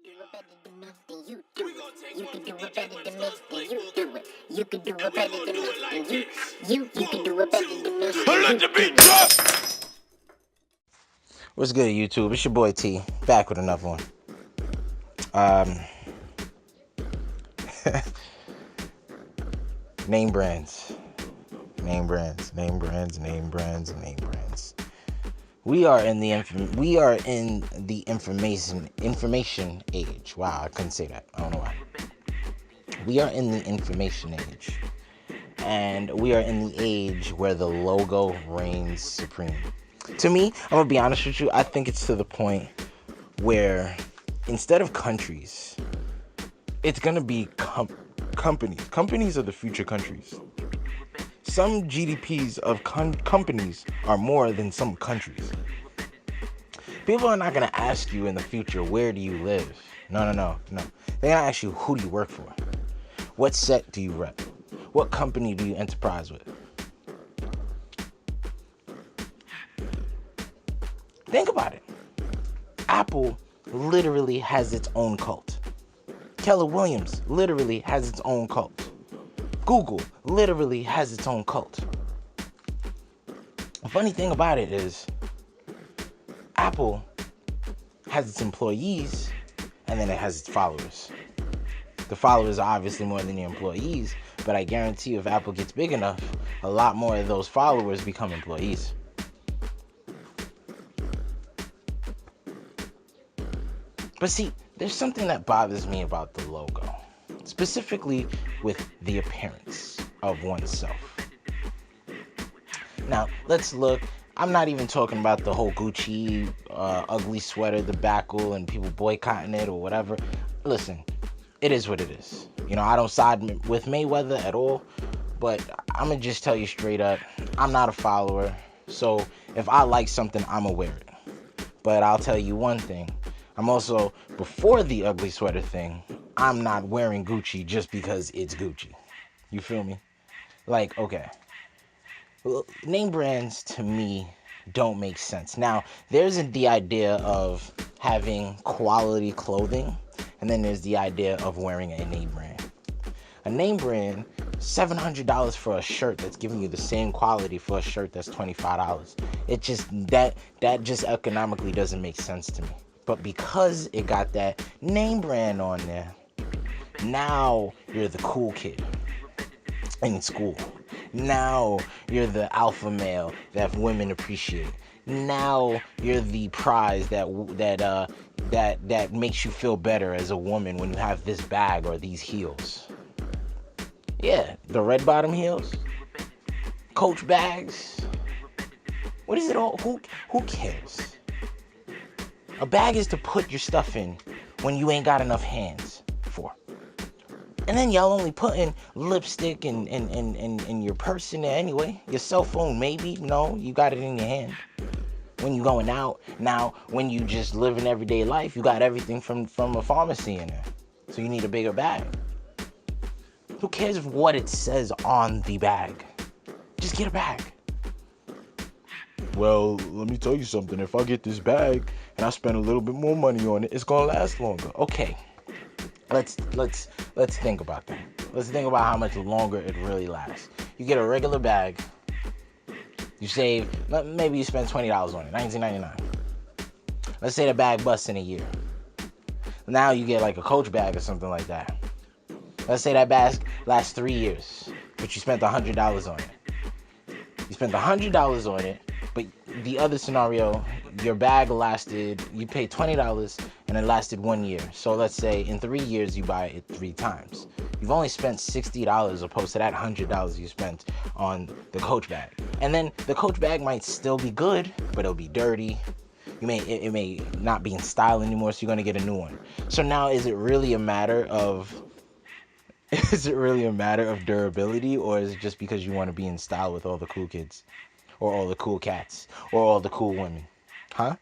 do it better than me, then you do it. You can do it better than me, then you do it. You can do it better than me, then you can do it better than me, then you do it. What's good, YouTube? It's your boy T, back with another one. Name brands. We are in the information age. Wow, I couldn't say that. I don't know why. We are in the information age, and we are in the age where the logo reigns supreme. To me, I'm gonna be honest with you. I think it's to the point where instead of countries, it's gonna be companies. Companies are the future countries. Some GDPs of companies are more than some countries. People are not going to ask you in the future, where do you live? No. They're going to ask you, who do you work for? What set do you rep? What company do you enterprise with? Think about it. Apple literally has its own cult. Keller Williams literally has its own cult. Google literally has its own cult. The funny thing about it is, Apple has its employees, and then it has its followers. The followers are obviously more than the employees, but I guarantee you if Apple gets big enough, a lot more of those followers become employees. But see, there's something that bothers me about the logo. Specifically with the appearance of oneself. Now, let's look. I'm not even talking about the whole Gucci ugly sweater debacle and people boycotting it or whatever. Listen, it is what it is. You know, I don't side with Mayweather at all, but I'm going to just tell you straight up, I'm not a follower. So if I like something, I'm going to wear it. But I'll tell you one thing. I'm also, before the ugly sweater thing, I'm not wearing Gucci just because it's Gucci. You feel me? Like, okay. Well, name brands to me don't make sense. Now, there's the idea of having quality clothing, and then there's the idea of wearing a name brand. A name brand, $700 for a shirt that's giving you the same quality for a shirt that's $25. It just, that just economically doesn't make sense to me. But because it got that name brand on there, now you're the cool kid in school. Now you're the alpha male that women appreciate. Now you're the prize that makes you feel better as a woman when you have this bag or these heels. Yeah, the red bottom heels, Coach bags. What is it all? Who cares? A bag is to put your stuff in when you ain't got enough hands for. And then y'all only putting lipstick and your purse in there anyway. Your cell phone, maybe. No, you got it in your hand. When you going out, now when you just living everyday life, you got everything from a pharmacy in there. So you need a bigger bag. Who cares what it says on the bag? Just get a bag. Well, let me tell you something. If I get this bag and I spend a little bit more money on it, it's gonna last longer. Okay, let's think about that. Let's think about how much longer it really lasts. You get a regular bag. You save. Maybe you spend $20 on it, $19.99. Let's say the bag busts in a year. Now you get like a Coach bag or something like that. Let's say that bag lasts 3 years, but you spent $100 on it. You spent $100 on it. But the other scenario, your bag lasted, you paid $20 and it lasted 1 year. So let's say in 3 years you buy it 3 times. You've only spent $60 opposed to that $100 you spent on the Coach bag. And then the Coach bag might still be good, but it'll be dirty. It may not be in style anymore, so you're gonna get a new one. So now is it really a matter of durability, or is it just because you want to be in style with all the cool kids? Or all the cool cats, or all the cool women, huh?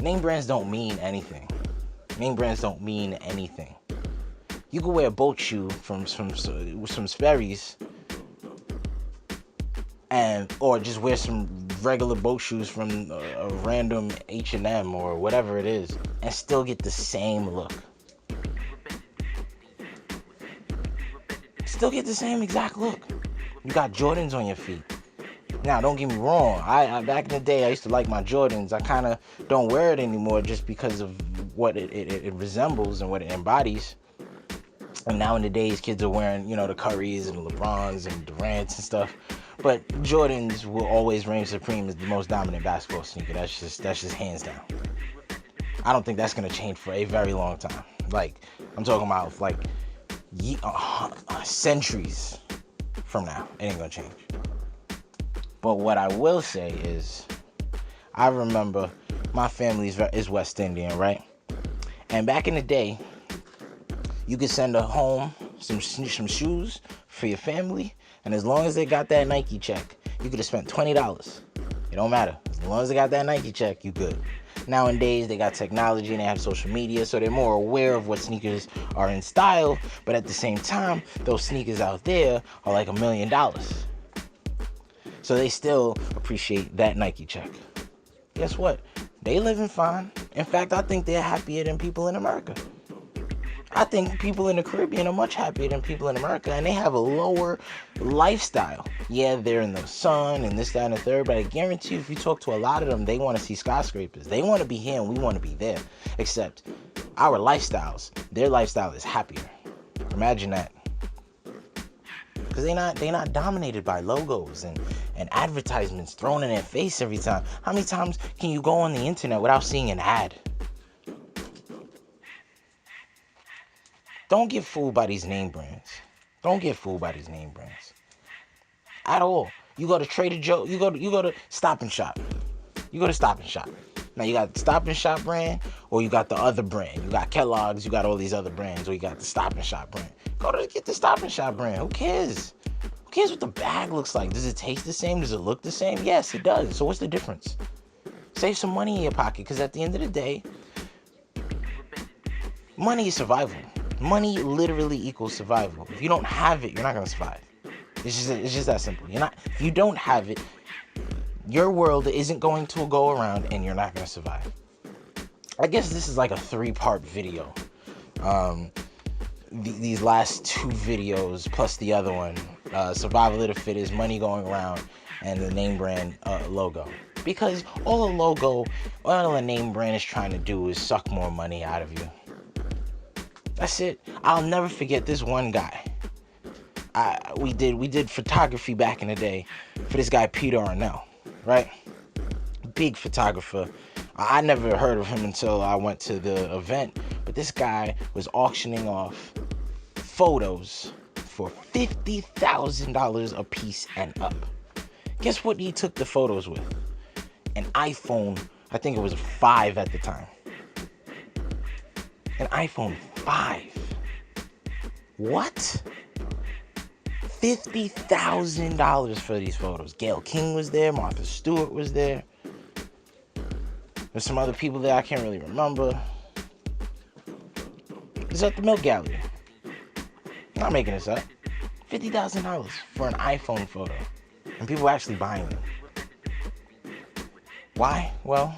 Name brands don't mean anything. Name brands don't mean anything. You can wear a boat shoe from some Sperry's, or just wear some regular boat shoes from a random H&M or whatever it is and still get the same look. Still get the same exact look. You got Jordans on your feet. Now, don't get me wrong. I back in the day, I used to like my Jordans. I kind of don't wear it anymore just because of what it resembles and what it embodies. And nowadays, kids are wearing, the Currys and the LeBrons and Durants and stuff. But Jordans will always reign supreme as the most dominant basketball sneaker. That's just hands down. I don't think that's gonna change for a very long time. Like, I'm talking about centuries from now. It ain't gonna change. But what I will say is, I remember my family is West Indian, right? And back in the day, you could send home some shoes for your family, and as long as they got that Nike check, you could have spent $20. It don't matter. As long as they got that Nike check, you good. Nowadays, they got technology and they have social media, so they're more aware of what sneakers are in style, but at the same time, those sneakers out there are like $1 million. So they still appreciate that Nike check. Guess what? They living fine. In fact, I think they're happier than people in America. I think people in the Caribbean are much happier than people in America, and they have a lower lifestyle. Yeah, they're in the sun and this, that, and the third, but I guarantee you, if you talk to a lot of them, they want to see skyscrapers. They want to be here and we want to be there. Except our lifestyles, their lifestyle is happier. Imagine that. Because they're not dominated by logos and advertisements thrown in their face every time. How many times can you go on the internet without seeing an ad? Don't get fooled by these name brands. Don't get fooled by these name brands. At all. You go to Trader Joe, you go to Stop and Shop. You go to Stop and Shop. Now you got the Stop and Shop brand, or you got the other brand. You got Kellogg's, you got all these other brands, or you got the Stop and Shop brand. Go to get the Stop and Shop brand. Who cares? Who cares what the bag looks like? Does it taste the same? Does it look the same? Yes, it does. So what's the difference? Save some money in your pocket, because at the end of the day, money is survival. Money literally equals survival. If you don't have it, you're not gonna survive. It's just that simple. If you don't have it, your world isn't going to go around and you're not gonna survive. I guess this is like a 3-part video. These last 2 videos plus the other one, survival of the fittest, money going around, and the name brand logo. Because all the name brand is trying to do is suck more money out of you. That's it. I'll never forget this one guy. We did photography back in the day for this guy Peter Arnell, right? Big photographer. I never heard of him until I went to the event, but this guy was auctioning off photos for $50,000 a piece and up. Guess what he took the photos with? An iPhone, I think it was a 5 at the time. An iPhone 5. What? $50,000 for these photos. Gayle King was there. Martha Stewart was there. There's some other people there I can't really remember. It's at the Milk Gallery. I'm not making this up. $50,000 for an iPhone photo. And people are actually buying them. Why? Well,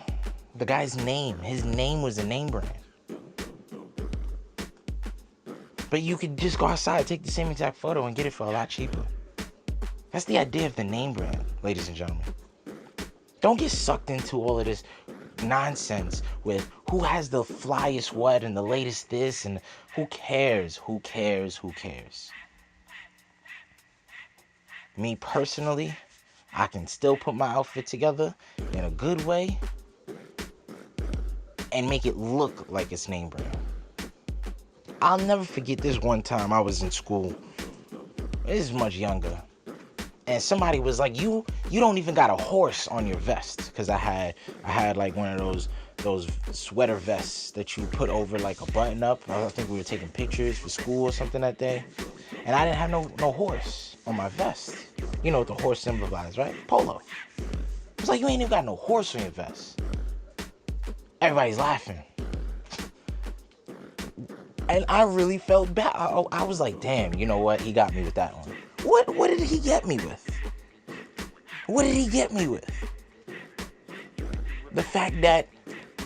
the guy's name. His name was a name brand. But you could just go outside, take the same exact photo, and get it for a lot cheaper. That's the idea of the name brand, ladies and gentlemen. Don't get sucked into all of this nonsense with who has the flyest what and the latest this, and who cares, who cares, who cares. Me personally, I can still put my outfit together in a good way and make it look like it's name brand. I'll never forget this one time I was in school. This is much younger. And somebody was like, you don't even got a horse on your vest. Because I had like one of those sweater vests that you put over like a button up. I think we were taking pictures for school or something that day. And I didn't have no horse on my vest. You know what the horse symbolizes, right? Polo. It's like, you ain't even got no horse on your vest. Everybody's laughing. And I really felt bad. I was like, damn, you know what? He got me with that one. What did he get me with? What did he get me with? The fact that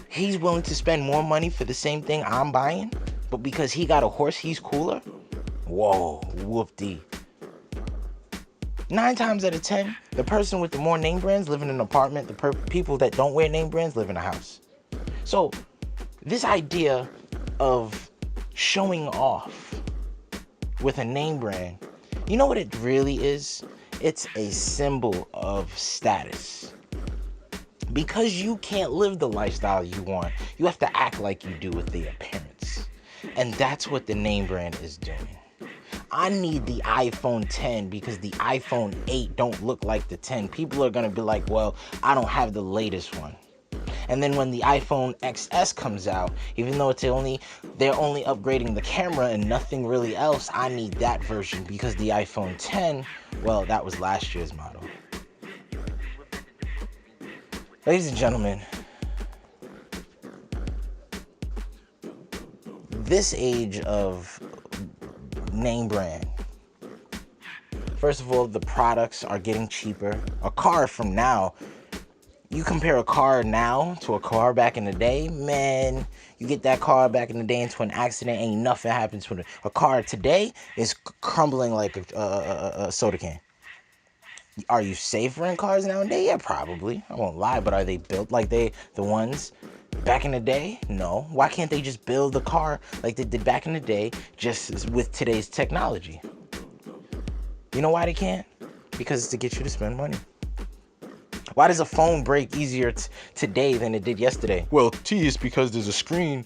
he's willing to spend more money for the same thing I'm buying, but because he got a horse, he's cooler? Whoa, whoop-dee. 9 times out of 10, the person with the more name brands live in an apartment. The people that don't wear name brands live in a house. So this idea of showing off with a name brand, you know what it really is? It's a symbol of status. Because you can't live the lifestyle you want, you have to act like you do with the appearance. And that's what the name brand is doing. I need the iPhone 10 because the iPhone 8 don't look like the 10. People are going to be like, well, I don't have the latest one. And then when the iPhone XS comes out, even though they're only upgrading the camera and nothing really else, I need that version because the iPhone 10, well, that was last year's model. Ladies and gentlemen, this age of name brand, first of all, the products are getting cheaper. A car from now, you compare a car now to a car back in the day, man, you get that car back in the day into an accident, ain't nothing happens to it. A car today is crumbling like a soda can. Are you safer in cars nowadays? Yeah, probably. I won't lie, but are they built like the ones back in the day? No. Why can't they just build a car like they did back in the day, just with today's technology? You know why they can't? Because it's to get you to spend money. Why does a phone break easier today than it did yesterday? Well, it's because there's a screen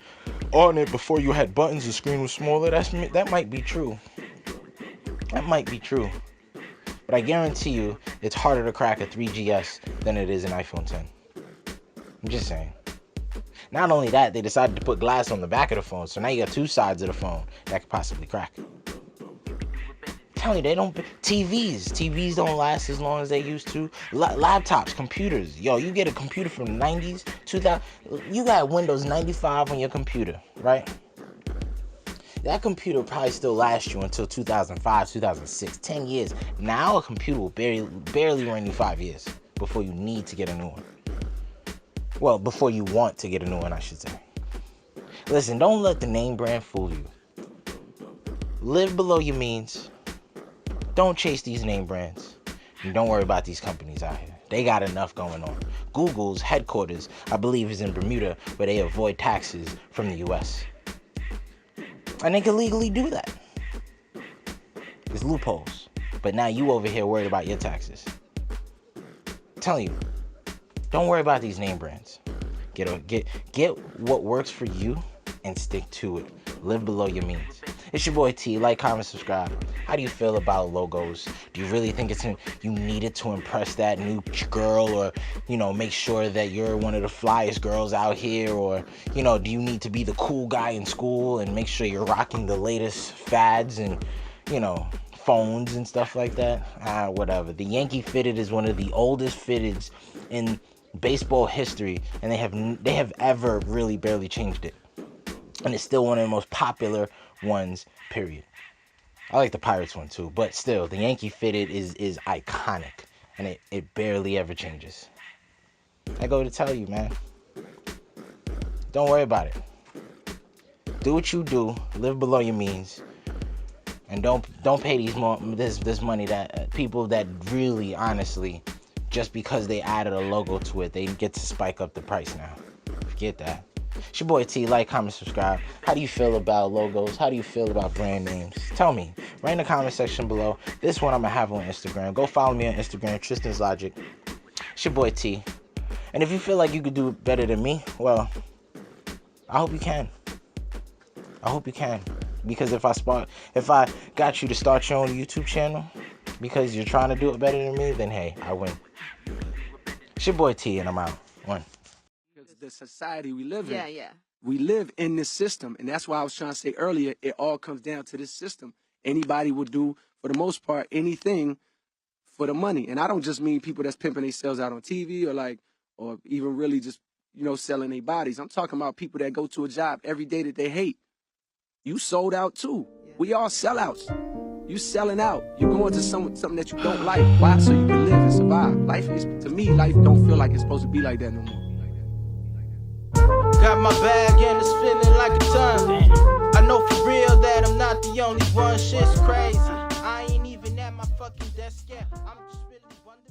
on it. Before you had buttons, the screen was smaller. That might be true. That might be true. But I guarantee you, it's harder to crack a 3GS than it is an iPhone 10. I'm just saying. Not only that, they decided to put glass on the back of the phone, so now you got 2 sides of the phone that could possibly crack. I'm telling you, they don't. TVs don't last as long as they used to. Laptops, computers. Yo, you get a computer from the 90s, 2000. You got Windows 95 on your computer, right? That computer probably still lasts you until 2005, 2006, 10 years. Now a computer will barely run you 5 years before you need to get a new one. Well, before you want to get a new one, I should say. Listen, don't let the name brand fool you. Live below your means. Don't chase these name brands. And don't worry about these companies out here. They got enough going on. Google's headquarters, I believe, is in Bermuda, where they avoid taxes from the US. And they can legally do that. There's loopholes. But now you over here worried about your taxes. I'm telling you, don't worry about these name brands. Get what works for you and stick to it. Live below your means. It's your boy T. Like, comment, subscribe. How do you feel about logos? Do you really think you need it to impress that new girl, or make sure that you're one of the flyest girls out here, or do you need to be the cool guy in school and make sure you're rocking the latest fads and phones and stuff like that? Whatever. The Yankee fitted is one of the oldest fitteds in baseball history, and they have ever really barely changed it. And it's still one of the most popular ones, period. I like the Pirates one too, but still, the Yankee fitted is iconic, and it barely ever changes. I go to tell you, man, don't worry about it. Do what you do, live below your means, and don't pay this money that people that really, honestly, just because they added a logo to it, they get to spike up the price now. Forget that. It's your boy T. Like, comment, subscribe. How do you feel about logos? How do you feel about brand names? Tell me. Write in the comment section below. This one I'm going to have on Instagram. Go follow me on Instagram, Trystans Logic. It's your boy T. And if you feel like you could do it better than me, well, I hope you can. I hope you can. Because if I got you to start your own YouTube channel because you're trying to do it better than me, then hey, I win. It's your boy T, and I'm out. One. The society we live in. Yeah. We live in this system, and that's why I was trying to say earlier, it all comes down to this system. Anybody will do, for the most part, anything for the money. And I don't just mean people that's pimping themselves out on TV or even really just, selling their bodies. I'm talking about people that go to a job every day that they hate. You sold out too. We all sellouts. You selling out. You going to something that you don't like. Why? So you can live and survive. Life don't feel like it's supposed to be like that no more. Got my bag and it's feeling like a ton. I know for real that I'm not the only one. Shit's crazy. I ain't even at my fucking desk yet. I'm just really wondering.